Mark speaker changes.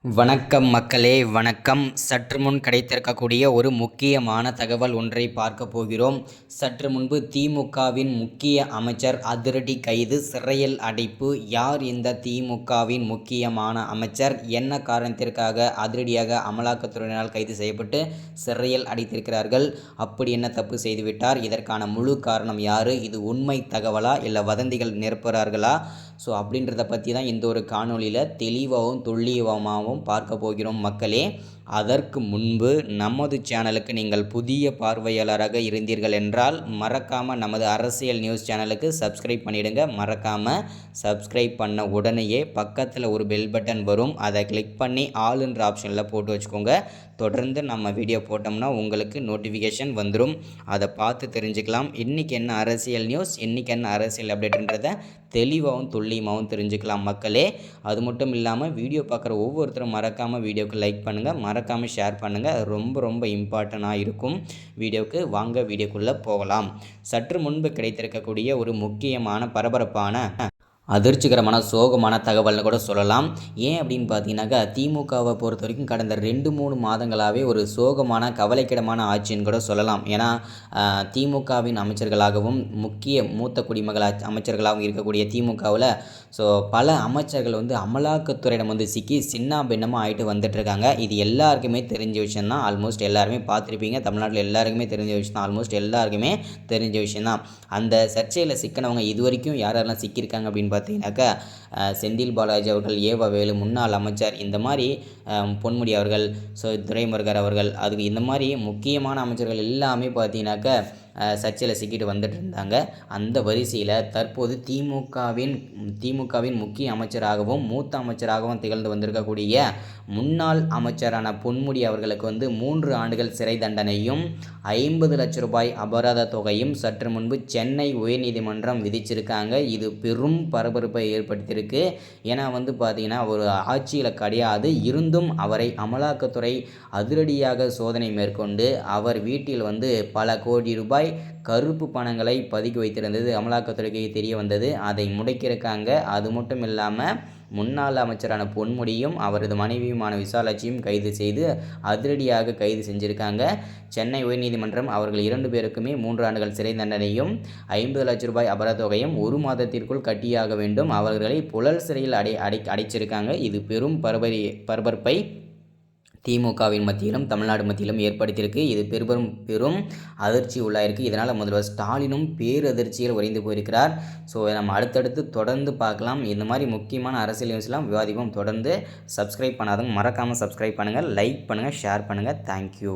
Speaker 1: வணக்கம் மக்களே, வணக்கம். சற்று முன் கிடைத்திருக்கக்கூடிய ஒரு முக்கியமான தகவல் ஒன்றை பார்க்க போகிறோம். சற்று முன்பு திமுகவின் முக்கிய அமைச்சர் அதிரடி கைது, சிறையில் அடைப்பு. யார் இந்த திமுகவின் முக்கியமான அமைச்சர்? என்ன காரணத்திற்காக அதிரடியாக அமலாக்கத்துறையினரால் கைது செய்யப்பட்டு சிறையில் அடைத்திருக்கிறார்கள்? அப்படி என்ன தப்பு செய்துவிட்டார்? இதற்கான முழு காரணம் யார்? இது உண்மை தகவலா இல்லை வதந்திகள் நிரப்புகிறார்களா? அப்படின்றத பற்றி தான் இந்த ஒரு காணொளியில் தெளிவாகவும் துல்லியமாகவும் பார்க்க போகிறோம் மக்களே. அதற்கு முன்பு நமது சேனலுக்கு நீங்கள் புதிய பார்வையாளராக இருந்தீர்கள் என்றால் மறக்காமல் நமது அரசியல் நியூஸ் சேனலுக்கு சப்ஸ்கிரைப் பண்ணிவிடுங்க. மறக்காமல் சப்ஸ்கிரைப் பண்ண உடனேயே பக்கத்தில் ஒரு பெல் பட்டன் வரும், அதை கிளிக் பண்ணி ஆல்ன்ற ஆப்ஷனில் போட்டு வச்சுக்கோங்க. தொடர்ந்து நம்ம வீடியோ போட்டோம்னா உங்களுக்கு நோட்டிஃபிகேஷன் வந்துடும். அதை பார்த்து தெரிஞ்சுக்கலாம். இன்றைக்கி என்ன அரசியல் நியூஸ், இன்றைக்கி என்ன அரசியல் அப்டேட்ன்றதை தெளிவாகவும் துல்லியமாகவும் தெரிஞ்சுக்கலாம் மக்களே. அது மட்டும் இல்லாமல் வீடியோ பார்க்குற ஒவ்வொருத்தரும் மறக்காமல் வீடியோக்கு லைக் பண்ணுங்கள், மறக்காமல் ஷேர் பண்ணுங்கள். ரொம்ப இம்பார்ட்டண்ட்டாக இருக்கும். வீடியோக்கு வாங்க, வீடியோக்குள்ளே போகலாம். சற்று முன்பு கிடைத்திருக்கக்கூடிய ஒரு முக்கியமான பரபரப்பான அதிர்ச்சிகரமான சோகமான தகவல்னு கூட சொல்லலாம். ஏன் அப்படின்னு பார்த்தீங்கன்னாக்கா, திமுகவை பொறுத்த வரைக்கும் கடந்த 2-3 மாதங்களாகவே ஒரு சோகமான கவலைக்கிடமான ஆட்சின்னு கூட சொல்லலாம். ஏன்னா திமுகவின் அமைச்சர்களாகவும் முக்கிய மூத்த குடிமகள் அமைச்சர்களாகவும் இருக்கக்கூடிய திமுகவில் பல அமைச்சர்கள் அமலாக்கத்துறையிடம் சிக்கி சின்ன பின்னமாக ஆகிட்டு வந்துட்டுருக்காங்க. இது எல்லாருக்குமே தெரிஞ்ச விஷயந்தான். ஆல்மோஸ்ட் எல்லாருமே பார்த்துருப்பீங்க. தமிழ்நாட்டில் எல்லாருக்குமே தெரிஞ்ச விஷயம் தான். ஆல்மோஸ்ட் எல்லாருக்குமே தெரிஞ்ச விஷயந்தான். அந்த சர்ச்சையில் சிக்கினவங்க இது வரைக்கும் யாரெல்லாம் சிக்கியிருக்காங்க அப்படின்னு பார்த்தீங்கன்னாக்கா, செந்தில் பாலாஜி அவர்கள், ஏவவேலு முன்னாள் அமைச்சர், இந்த மாதிரி பொன்முடி அவர்கள், துரைமுருகர் அவர்கள், அதுக்கு இந்த மாதிரி முக்கியமான அமைச்சர்கள் எல்லாமே பார்த்தீங்கன்னாக்கா சர்ச்சையில் சிக்கிட்டு வந்துட்டு இருந்தாங்க. அந்த வரிசையில் தற்போது திமுகவின் முக்கிய அமைச்சராகவும் மூத்த அமைச்சராகவும் திகழ்ந்து வந்திருக்கக்கூடிய முன்னாள் அமைச்சரான பொன்முடி அவர்களுக்கு 3 ஆண்டுகள் சிறை தண்டனையும் 50 லட்சம் ரூபாய் அபராத தொகையும் சற்று முன்பு சென்னை உயர்நீதிமன்றம் விதிச்சிருக்காங்க. இது பெரும் பரபரப்பை ஏற்படுத்தியிருக்கு. ஏன்னா பார்த்தீங்கன்னா ஒரு ஆட்சியில் கிடையாது, இருந்தும் அவரை அமலாக்கத்துறை அதிரடியாக சோதனை மேற்கொண்டு அவர் வீட்டில் பல கோடி ரூபாய் கருப்பு பணங்களை பதுக்கி வைத்திருந்தது அமலாக்கத்துறைக்கு தெரிய வந்தது. அதை முடக்கியிருக்காங்க. அது மட்டும் இல்லாமல் முன்னாள் அமைச்சரான பொன்முடியும் அவரது மனைவியுமான விசாலாட்சியும் கைது செய்து அதிரடியாக கைது செஞ்சுருக்காங்க. சென்னை உயர்நீதிமன்றம் அவர்கள் 2 பேருக்குமே 3 ஆண்டுகள் சிறை தண்டனையும் 50 லட்சம் ரூபாய் அபராத தொகையும் 1 மாதத்திற்குள் கட்டியாக வேண்டும். அவர்களை புழல் சிறையில் அடைச்சிருக்காங்க. இது பெரும் பரபரப்பை திமுகவின் மத்தியிலும் தமிழ்நாடு மத்தியிலும் ஏற்படுத்தியிருக்கு. இது பெரும் அதிர்ச்சி உள்ளாயிருக்கு. இதனால் முதல்வர் ஸ்டாலினும் பேரதிர்ச்சியில் உறைந்து போயிருக்கிறார். நம்ம அடுத்தடுத்து தொடர்ந்து பார்க்கலாம். இந்த மாதிரி முக்கியமான அரசியல் நியூஸ்லாம் விவாதிப்போம். தொடர்ந்து சப்ஸ்கிரைப் பண்ணாதவங்க மறக்காமல் சப்ஸ்கிரைப் பண்ணுங்கள், லைக் பண்ணுங்கள், ஷேர் பண்ணுங்கள். தேங்க்யூ.